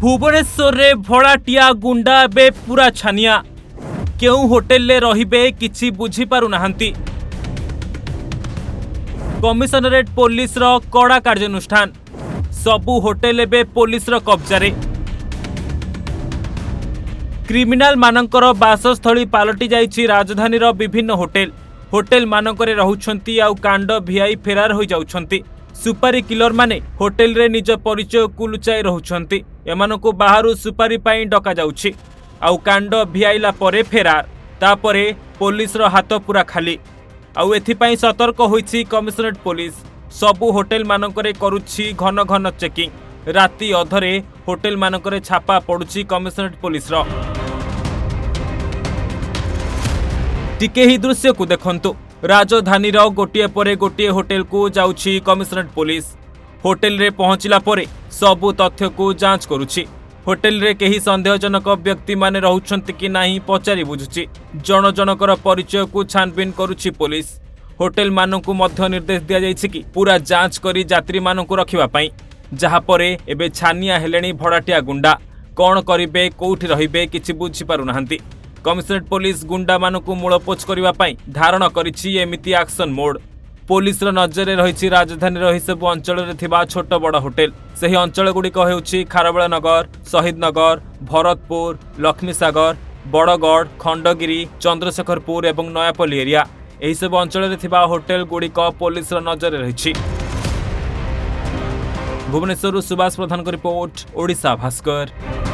भुवनेश्वर रे भड़ाटिया गुंडा बे पूरा छानिया केउ होटेल ले रहिबे किछि बुझी पारु नाहंती। कमिशनरेट पुलिस रो कड़ा कार्यानुष्ठान सबु होटेल एबे पुलिस रो कब्जारे। क्रिमिनाल मानकर बासस्थली पालटी जाइछि राजधानी रो विभिन्न होटेल। होटेल मानकरे रहुछंती आउ कांड भिआई फेरार हो जाउछंती। सुपारी किलर माने होटेल रे निज परिचय को लुचाई रहुछंती। एमानकु बाहरु सुपारी पाई डका जाउछि आउ कांड भिआइला परे फेरार। तापरे पुलिस रो हाथ पूरा खाली। आउ एथिपाई सतर्क होइछि कमिशनरेट पुलिस। सबु होटेल मानकरे करूछि घन घन चेकिंग। राति अधरे होटेल मानकरे छापा पडुछि कमिशनरेट पुलिस रो। टिके ही दृश्य को देखंतु। राजधानी रो गोटिए परे गोटिए होटेल को जाउछि कमिशनरेट पुलिस। होटेल रे पहुंचिला परे सबु तथ्य को जांच करूछि। होटेल रे केही संदेहजनक व्यक्ति माने रहुछंती कि नाही पचारि बुझुछि। जन जनकर परिचय को छानबीन करूछि पुलिस। होटेल मानकु मध्य निर्देश दिया जाइछि कि पूरा जांच करी यात्री मानकु रखिबा पई। जहा परे एबे छानिया हेलेनी भड़ाटिया गुंडा कोन करिबे कोउठी रहिबे किछि बुझी पारु नाहंती। कमिशनरेट पुलिस गुंडा मानकु मूलपोछ करिबा पई धारण करिछि एमिति एक्शन मोड। पुलिस रो नजरे रहिछि राजधानी रही सब अंचल रे थिबा छोट बड़ होटेल। सही अंचल गुड़िक हेउछि खारबेल नगर, शहीद नगर, भरतपुर, लक्ष्मीसागर, बड़गढ़, खंडगिरी, चंद्रशेखरपुर एवं नयापल्ली एरिया। एही सब अंचल रे थिबा होटेल गुड़िक पुलिस रो नजरे रहिछि। भुवनेश्वर सुभाष प्रधान को रिपोर्ट, ओडिशा भास्कर।